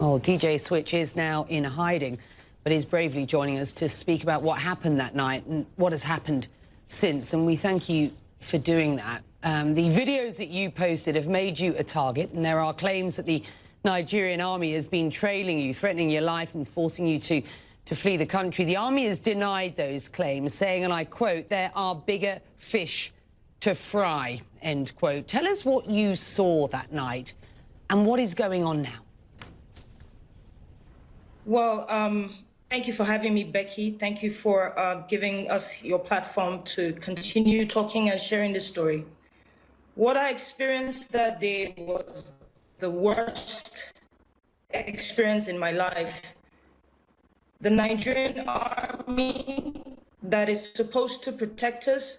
Well, DJ Switch is now in hiding, but is bravely joining us to speak about what happened that night and what has happened since. And we thank you for doing that. The videos that you posted have made you a target, and there are claims that the Nigerian army has been trailing you, threatening your life and forcing you to flee the country. The army has denied those claims, saying, and I quote, "There are bigger fish to fry," end quote. Tell us what you saw that night and what is going on now. Well, thank you for having me, Becky. Thank you for giving us your platform to continue talking and sharing this story. What I experienced that day was the worst experience in my life. The Nigerian army that is supposed to protect us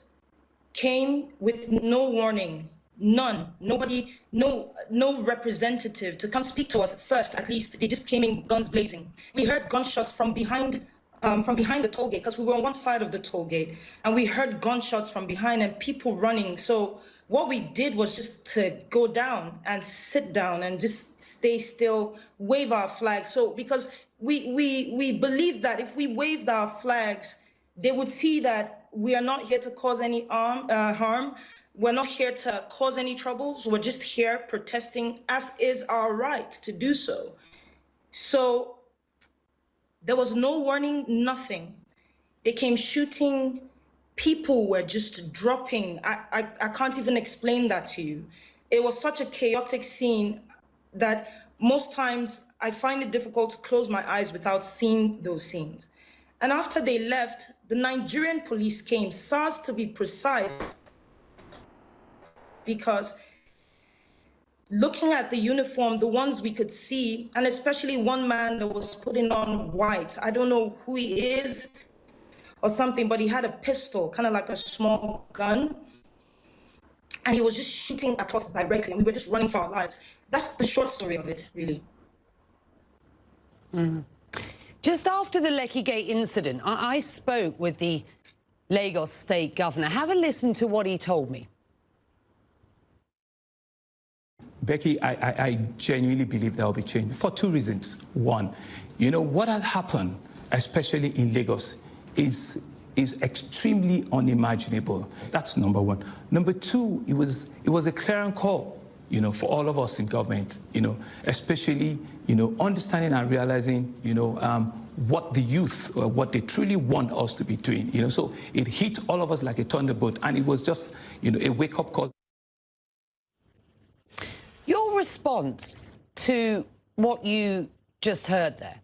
came with no warning. None, nobody, no representative to come speak to us at first. At least they just came in guns blazing. We heard gunshots from behind the toll gate, because we were on one side of the toll gate, and we heard gunshots from behind and people running. So what we did was just to go down and sit down and just stay still, wave our flags. So because we believed that if we waved our flags, they would see that we are not here to cause any harm. We're not here to cause any troubles. We're just here protesting, as is our right to do so. So there was no warning, nothing. They came shooting. People were just dropping. I can't even explain that to you. It was such a chaotic scene that most times I find it difficult to close my eyes without seeing those scenes. And after they left, the Nigerian police came, SARS to be precise, because looking at the uniform, the ones we could see, and especially one man that was putting on white, I don't know who he is or something, but he had a pistol, kind of like a small gun, and he was just shooting at us directly, and we were just running for our lives. That's the short story of it, really. Just after the Lekki Gate incident, I spoke with the Lagos state governor. Have a listen to what he told me. Becky, I genuinely believe there will be change for two reasons. One, you know, what has happened, especially in Lagos, is extremely unimaginable. That's number one. Number two, it was a clearing call, you know, for all of us in government, you know, especially, you know, understanding and realizing, you know, what the youth, what they truly want us to be doing, you know. So it hit all of us like a thunderbolt, and it was just, you know, a wake-up call. Your response to what you just heard there?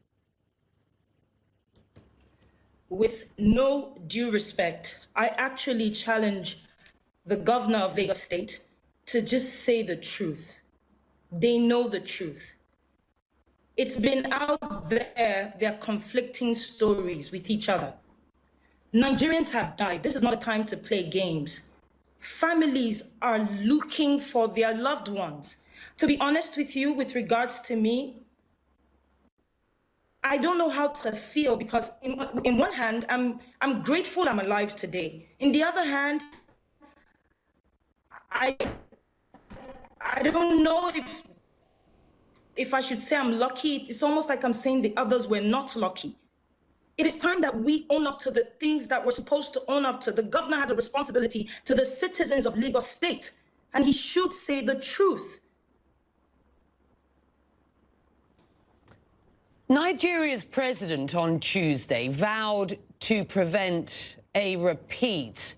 With no due respect, I actually challenge the governor of Lagos State to just say the truth. They know the truth. It's been out there, they're conflicting stories with each other. Nigerians have died. This is not a time to play games. Families are looking for their loved ones. To be honest with you, with regards to me, I don't know how to feel, because in one hand, I'm grateful I'm alive today. In the other hand, I don't know if I should say I'm lucky. It's almost like I'm saying the others were not lucky. It is time that we own up to the things that we're supposed to own up to. The governor has a responsibility to the citizens of Lagos State, and he should say the truth. Nigeria's president on Tuesday vowed to prevent a repeat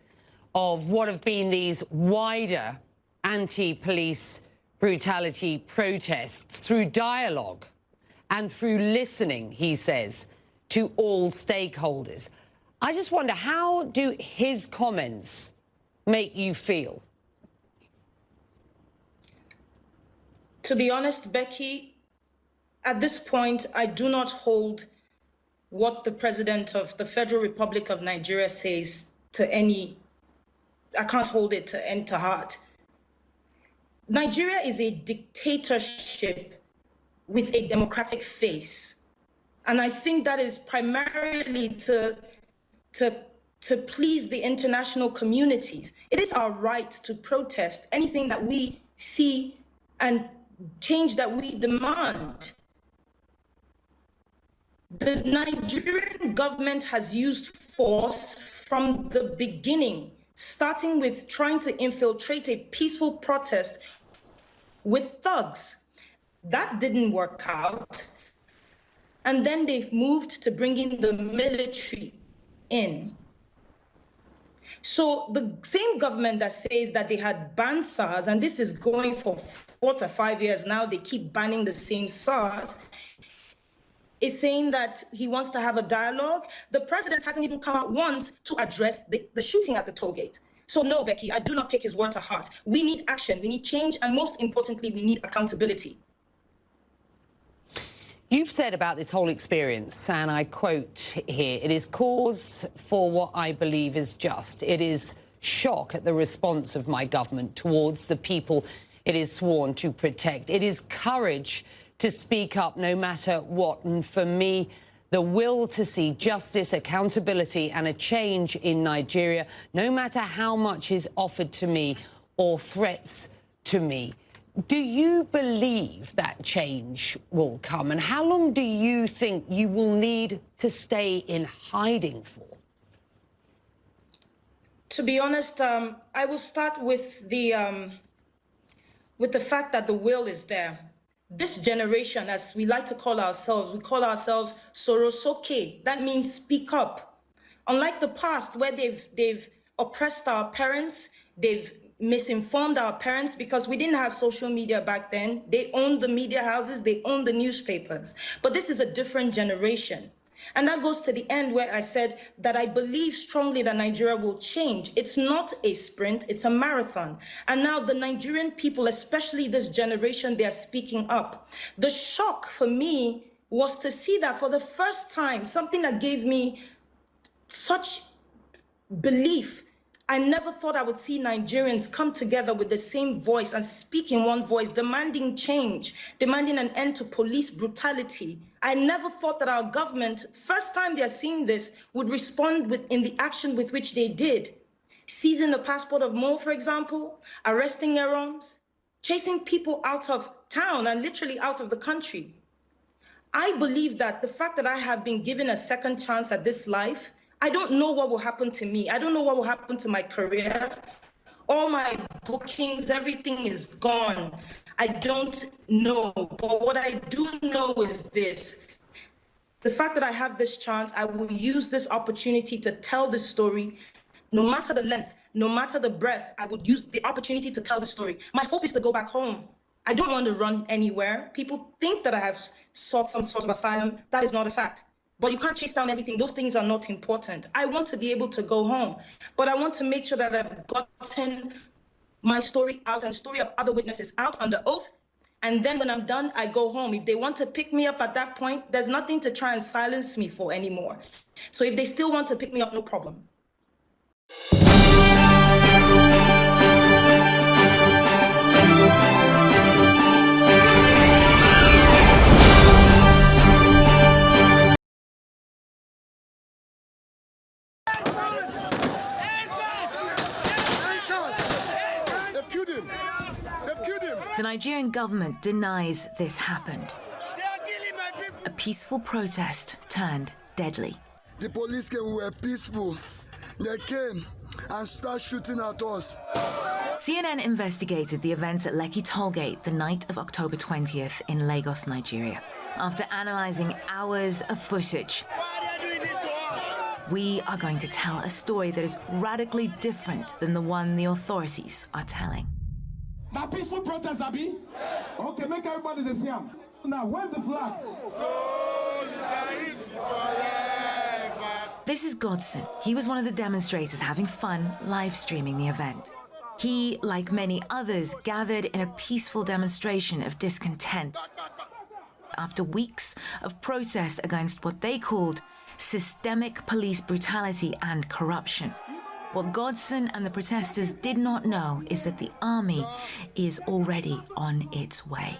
of what have been these wider anti-police brutality protests through dialogue and through listening, he says, to all stakeholders. I just wonder, how do his comments make you feel? To be honest, Becky, at this point, I do not hold what the president of the Federal Republic of Nigeria says to any, I can't hold it to heart. Nigeria is a dictatorship with a democratic face. And I think that is primarily to please the international communities. It is our right to protest anything that we see and change that we demand. The Nigerian government has used force from the beginning, starting with trying to infiltrate a peaceful protest with thugs. That didn't work out. And then they've moved to bringing the military in. So the same government that says that they had banned SARS, and this is going for 4 to 5 years now, they keep banning the same SARS, is saying that he wants to have a dialogue. The president hasn't even come out once to address the shooting at the toll gate. So no, Becky, I do not take his word to heart. We need action, we need change, and most importantly, we need accountability. You've said about this whole experience, and I quote here, "It is cause for what I believe is just. It is shock at the response of my government towards the people it is sworn to protect. It is courage to speak up no matter what. And for me, the will to see justice, accountability and a change in Nigeria, no matter how much is offered to me or threats to me." Do you believe that change will come? And how long do you think you will need to stay in hiding for? To be honest, I will start with the fact that the will is there. This generation, as we like to call ourselves, we call ourselves Sorosoke. That means speak up. Unlike the past, where they've oppressed our parents, they've misinformed our parents because we didn't have social media back then. They owned the media houses, they owned the newspapers. But this is a different generation. And that goes to the end where I said that I believe strongly that Nigeria will change. It's not a sprint, it's a marathon. And now the Nigerian people, especially this generation, they are speaking up. The shock for me was to see that for the first time, something that gave me such belief. I never thought I would see Nigerians come together with the same voice and speak in one voice, demanding change, demanding an end to police brutality. I never thought that our government, first time they're seeing this, would respond in the action with which they did. Seizing the passport of Mo, for example, arresting Yeroms, chasing people out of town and literally out of the country. I believe that the fact that I have been given a second chance at this life, I don't know what will happen to me. I don't know what will happen to my career. All my bookings, everything is gone. I don't know. But what I do know is this. The fact that I have this chance, I will use this opportunity to tell this story. No matter the length, no matter the breadth, I would use the opportunity to tell the story. My hope is to go back home. I don't want to run anywhere. People think that I have sought some sort of asylum. That is not a fact. But you can't chase down everything. Those things are not important. I want to be able to go home, but I want to make sure that I've gotten my story out and the story of other witnesses out under oath. And then when I'm done, I go home. If they want to pick me up at that point, there's nothing to try and silence me for anymore. So if they still want to pick me up, no problem. The Nigerian government denies this happened. A peaceful protest turned deadly. The police came, we were peaceful. They came and started shooting at us. CNN investigated the events at Lekki tollgate the night of October 20th in Lagos, Nigeria. After analysing hours of footage, we are going to tell a story that is radically different than the one the authorities are telling. That peaceful protest, Abi? Okay, make everybody the same. Now, where's the flag? This is Godson. He was one of the demonstrators having fun live streaming the event. He, like many others, gathered in a peaceful demonstration of discontent after weeks of protest against what they called systemic police brutality and corruption. What Godson and the protesters did not know is that the army is already on its way.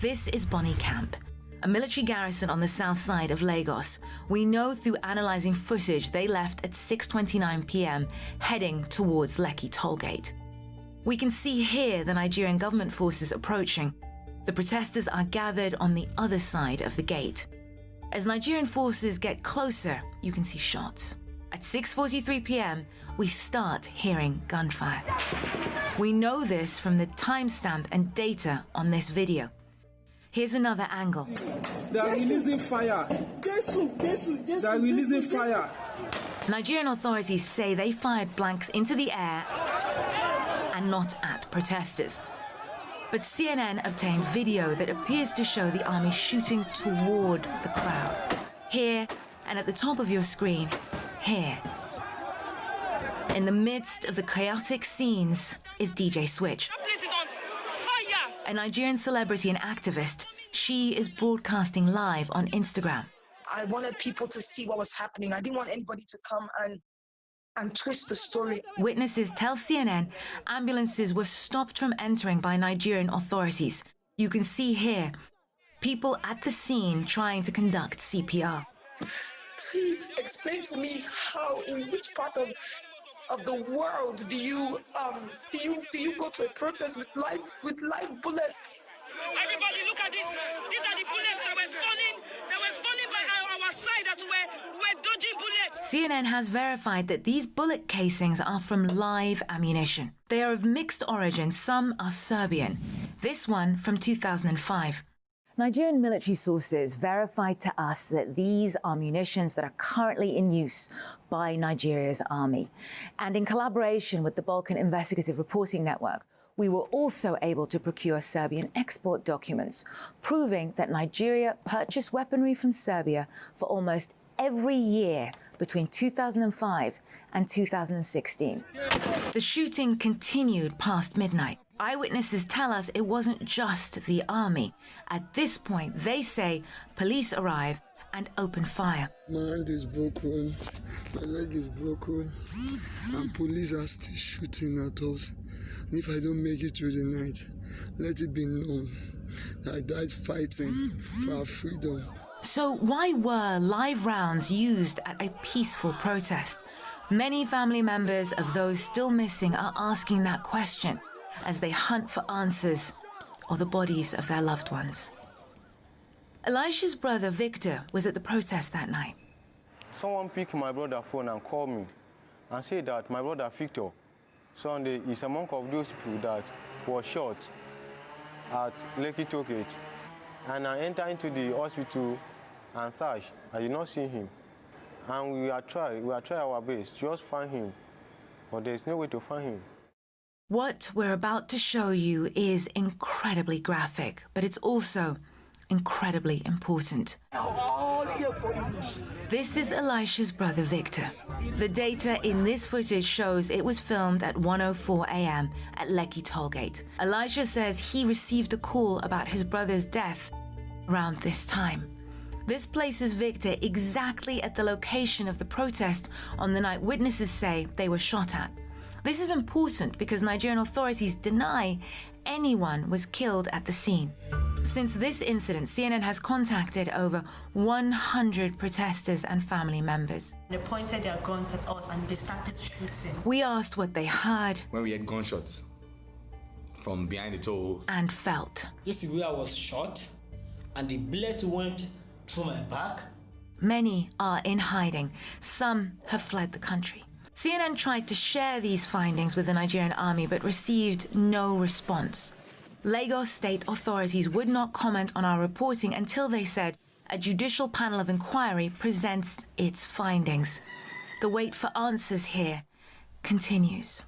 This is Bonny Camp, a military garrison on the south side of Lagos. We know through analysing footage they left at 6:29 p.m, heading towards Lekki tollgate. We can see here the Nigerian government forces approaching. The protesters are gathered on the other side of the gate. As Nigerian forces get closer, you can see shots. At 6:43 p.m., we start hearing gunfire. We know this from the timestamp and data on this video. Here's another angle. They are releasing fire. They are releasing fire. Nigerian authorities say they fired blanks into the air and not at protesters. But CNN obtained video that appears to show the army shooting toward the crowd. Here, and at the top of your screen, here. In the midst of the chaotic scenes is DJ Switch, a Nigerian celebrity and activist. She is broadcasting live on Instagram. I wanted people to see what was happening. I didn't want anybody to come and twist the story. Witnesses tell CNN ambulances were stopped from entering by Nigerian authorities. You can see here people at the scene trying to conduct CPR. Please explain to me how, in which part of the world do you go to a protest with live bullets? Everybody look at this. These are the bullets that were falling by our side, that were dodging bullets. CNN has verified that these bullet casings are from live ammunition. They are of mixed origin. Some are Serbian. This one from 2005. Nigerian military sources verified to us that these are munitions that are currently in use by Nigeria's army. And in collaboration with the Balkan Investigative Reporting Network, we were also able to procure Serbian export documents, proving that Nigeria purchased weaponry from Serbia for almost every year between 2005 and 2016. The shooting continued past midnight. Eyewitnesses tell us it wasn't just the army. At this point, they say police arrive and open fire. My hand is broken, my leg is broken, and police are still shooting at us. If I don't make it through the night, let it be known that I died fighting for our freedom. So why were live rounds used at a peaceful protest? Many family members of those still missing are asking that question as they hunt for answers or the bodies of their loved ones. Elisha's brother Victor was at the protest that night. Someone picked my brother's phone and called me and said that my brother Victor Sunday is among of those people that was shot at Lekki Tollgate. And I entered into the hospital and searched. I did not see him. And we are trying our best to just find him, but there's no way to find him. What we're about to show you is incredibly graphic, but it's also incredibly important. This is Elisha's brother Victor. The data in this footage shows it was filmed at 1:04 a.m. at Lekki Tollgate. Elisha says he received a call about his brother's death around this time. This places Victor exactly at the location of the protest on the night witnesses say they were shot at. This is important because Nigerian authorities deny anyone was killed at the scene. Since this incident, CNN has contacted over 100 protesters and family members. They pointed their guns at us and they started shooting. We asked what they heard. When we had gunshots from behind the toll. And felt. This is where I was shot and the bullet went through my back. Many are in hiding. Some have fled the country. CNN tried to share these findings with the Nigerian army but received no response. Lagos state authorities would not comment on our reporting until they said a judicial panel of inquiry presents its findings. The wait for answers here continues.